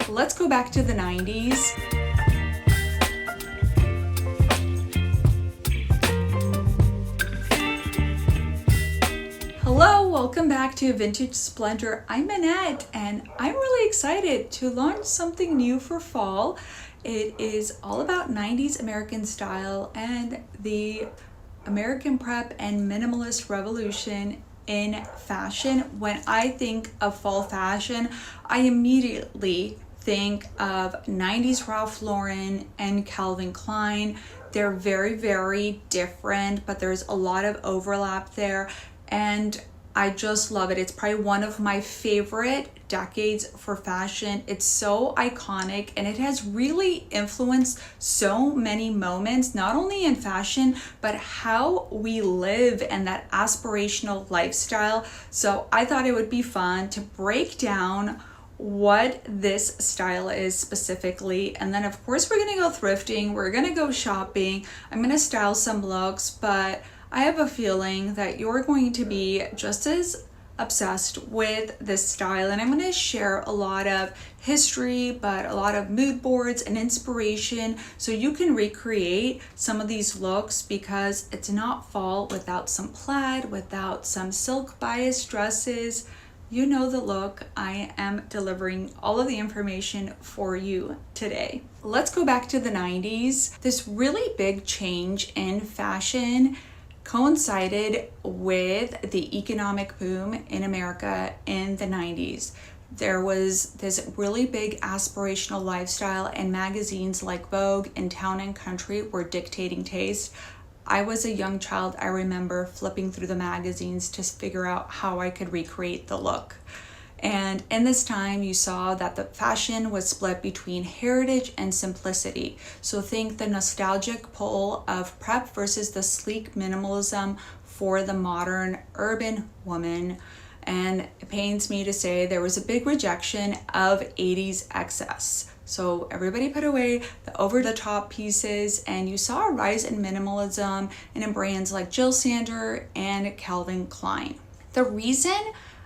Let's go back to the 90s. Hello, welcome back to Vintage Splendor. I'm Annette and I'm really excited to launch something new for fall. It is all about 90s American style and the American prep and minimalist revolution in fashion. When I think of fall fashion, I immediately think of 90s Ralph Lauren and Calvin Klein. They're very, very different, but there's a lot of overlap there. And I just love it. It's probably one of my favorite decades for fashion. It's so iconic and it has really influenced so many moments, not only in fashion, but how we live and that aspirational lifestyle. So I thought it would be fun to break down what this style is specifically. And then of course we're gonna go thrifting, we're gonna go shopping, I'm gonna style some looks, but I have a feeling that you're going to be just as obsessed with this style, and I'm going to share a lot of history, but a lot of mood boards and inspiration so you can recreate some of these looks, because it's not fall without some plaid, without some silk bias dresses. You know the look. I am delivering all of the information for you today. Let's go back to the 90s. This really big change in fashion coincided with the economic boom in America in the 90s. There was this really big aspirational lifestyle, and magazines like Vogue and Town and Country were dictating taste. I was a young child. I remember flipping through the magazines to figure out how I could recreate the look. And in this time, you saw that the fashion was split between heritage and simplicity. So think the nostalgic pull of prep versus the sleek minimalism for the modern urban woman. And it pains me to say there was a big rejection of 80s excess. So everybody put away the over-the-top pieces, and you saw a rise in minimalism and in brands like Jill Sander and Calvin Klein. The reason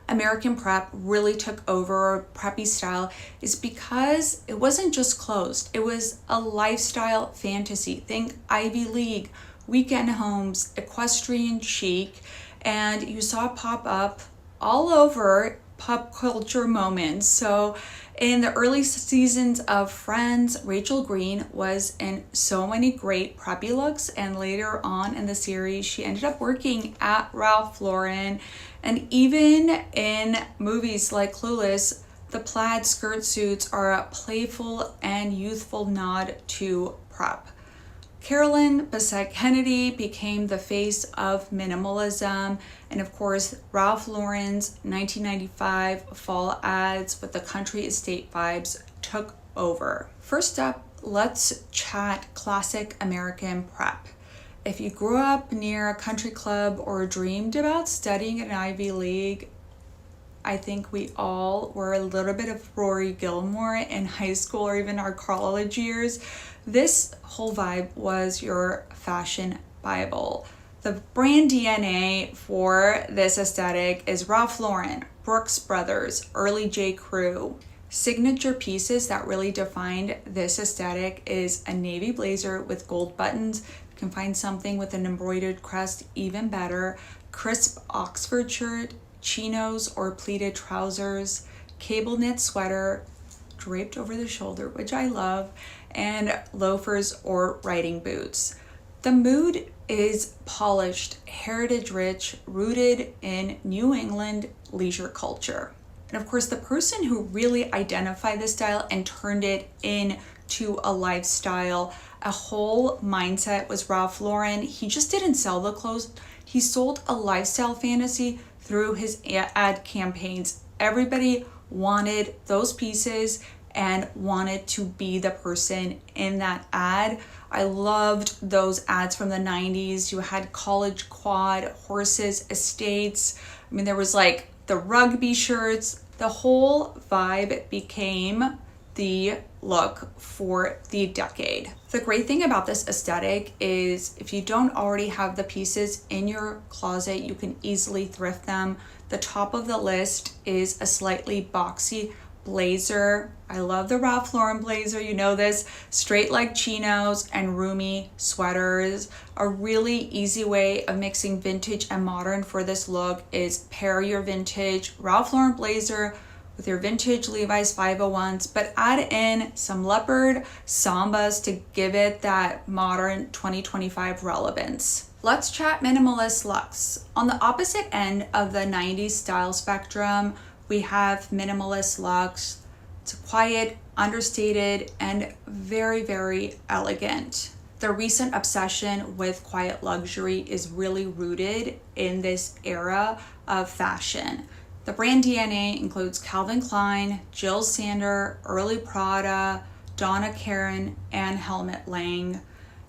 American prep really took over preppy style is because it wasn't just clothes. It was a lifestyle fantasy. Think Ivy League, weekend homes, equestrian chic, and you saw it pop up all over pop culture moments. So in the early seasons of Friends, Rachel Green was in so many great preppy looks, and later on in the series, she ended up working at Ralph Lauren. And even in movies like Clueless, the plaid skirt suits are a playful and youthful nod to prep. Carolyn Bessette Kennedy became the face of minimalism, and of course, Ralph Lauren's 1995 fall ads with the country estate vibes took over. First up, let's chat classic American prep. If you grew up near a country club or dreamed about studying at an Ivy League, I think we all were a little bit of Rory Gilmore in high school or even our college years. This whole vibe was your fashion Bible. The brand DNA for this aesthetic is Ralph Lauren, Brooks Brothers, early J. Crew. Signature pieces that really defined this aesthetic is a navy blazer with gold buttons. You can find something with an embroidered crest, even better. Crisp Oxford shirt, chinos or pleated trousers, cable knit sweater draped over the shoulder, which I love, and loafers or riding boots. The mood is polished, heritage rich, rooted in New England leisure culture. And of course, the person who really identified this style and turned it into a lifestyle, a whole mindset, was Ralph Lauren. He just didn't sell the clothes. He sold a lifestyle fantasy through his ad campaigns. Everybody wanted those pieces and wanted to be the person in that ad. I loved those ads from the 90s. You had college quad, horses, estates. I mean, there was like the rugby shirts. The whole vibe became the look for the decade. The great thing about this aesthetic is if you don't already have the pieces in your closet, you can easily thrift them. The top of the list is a slightly boxy blazer. I love the Ralph Lauren blazer, you know this. Straight leg chinos and roomy sweaters. A really easy way of mixing vintage and modern for this look is pair your vintage Ralph Lauren blazer with your vintage Levi's 501s, but add in some leopard sambas to give it that modern 2025 relevance. Let's chat minimalist luxe. On the opposite end of the 90s style spectrum, we have minimalist luxe. It's quiet, understated, and very, very elegant. The recent obsession with quiet luxury is really rooted in this era of fashion. The brand DNA includes Calvin Klein, Jill Sander, early Prada, Donna Karan, and Helmut Lang.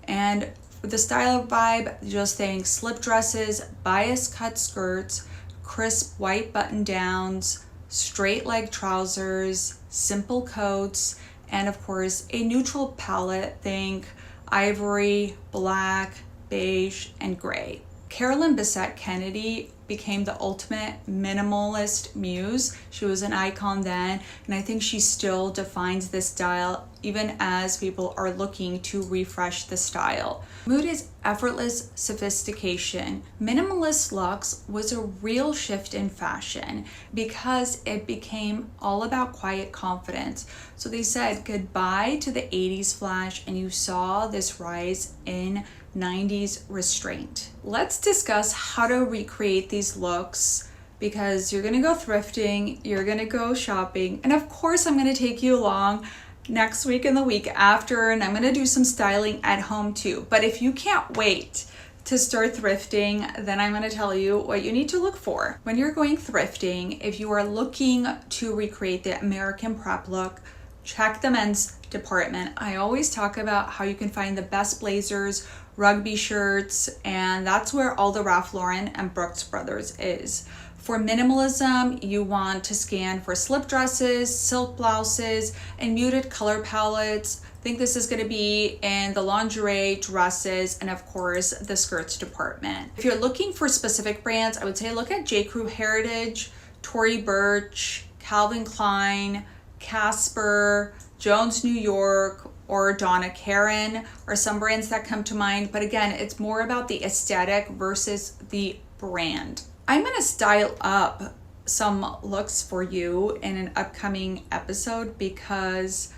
And for the style vibe, just think slip dresses, bias cut skirts, crisp white button downs, straight leg trousers, simple coats, and of course a neutral palette, think ivory, black, beige, and gray. Carolyn Bessette Kennedy became the ultimate minimalist muse. She was an icon then, and I think she still defines this style even as people are looking to refresh the style. Mood is effortless sophistication. Minimalist luxe was a real shift in fashion because it became all about quiet confidence. So they said goodbye to the 80s flash, and you saw this rise in 90s restraint. Let's discuss how to recreate these looks, because you're gonna go thrifting, you're gonna go shopping, and of course I'm gonna take you along next week and the week after, and I'm gonna do some styling at home too. But if you can't wait to start thrifting, then I'm gonna tell you what you need to look for. When you're going thrifting, if you are looking to recreate the American prep look, check the men's department. I always talk about how you can find the best blazers, rugby shirts, and that's where all the Ralph Lauren and Brooks Brothers is. For minimalism, you want to scan for slip dresses, silk blouses, and muted color palettes. I think this is going to be in the lingerie, dresses, and of course the skirts department. If you're looking for specific brands, I would say look at J. Crew Heritage, Tory Burch, Calvin Klein, Casper, Jones New York, or Donna Karan are some brands that come to mind. But again, it's more about the aesthetic versus the brand. I'm gonna style up some looks for you in an upcoming episode because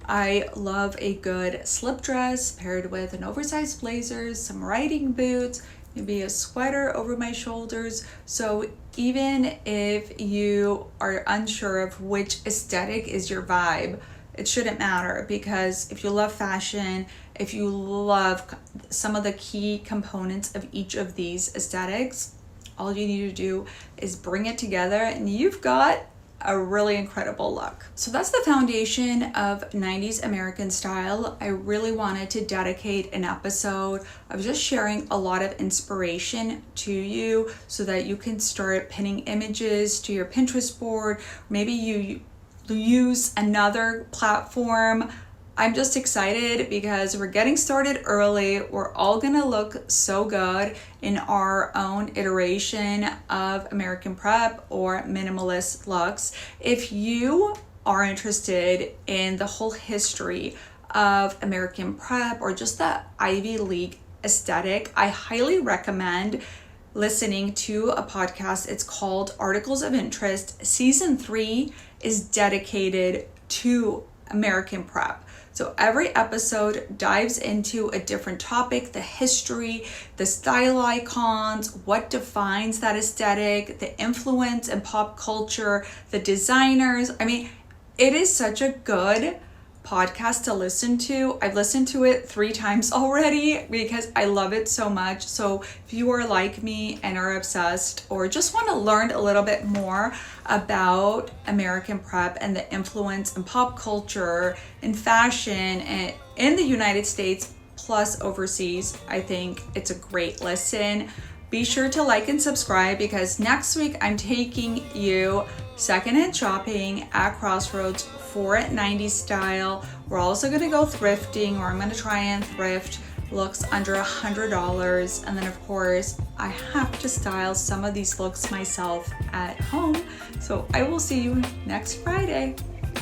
I love a good slip dress paired with an oversized blazer, some riding boots, maybe a sweater over my shoulders. So even if you are unsure of which aesthetic is your vibe, it shouldn't matter, because if you love fashion, if you love some of the key components of each of these aesthetics, all you need to do is bring it together and you've got a really incredible look. So that's the foundation of 90s American style. I really wanted to dedicate an episode of just sharing a lot of inspiration to you so that you can start pinning images to your Pinterest board. Maybe you use another platform. I'm just excited because we're getting started early. We're all gonna look so good in our own iteration of American Prep or Minimalist Luxe. If you are interested in the whole history of American Prep or just the Ivy League aesthetic, I highly recommend listening to a podcast. It's called Articles of Interest. Season 3 is dedicated to American Prep. So every episode dives into a different topic, the history, the style icons, what defines that aesthetic, the influence in pop culture, the designers. I mean, it is such a good podcast to listen to. I've listened to it 3 times already because I love it so much. So if you are like me and are obsessed or just want to learn a little bit more about American Prep and the influence in pop culture, in fashion, and in the United States plus overseas, I think it's a great listen. Be sure to like and subscribe because next week I'm taking you secondhand shopping at Crossroads for 90s style. We're also gonna go thrifting, or I'm gonna try and thrift looks under $100. And then of course, I have to style some of these looks myself at home. So I will see you next Friday.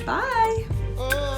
Bye.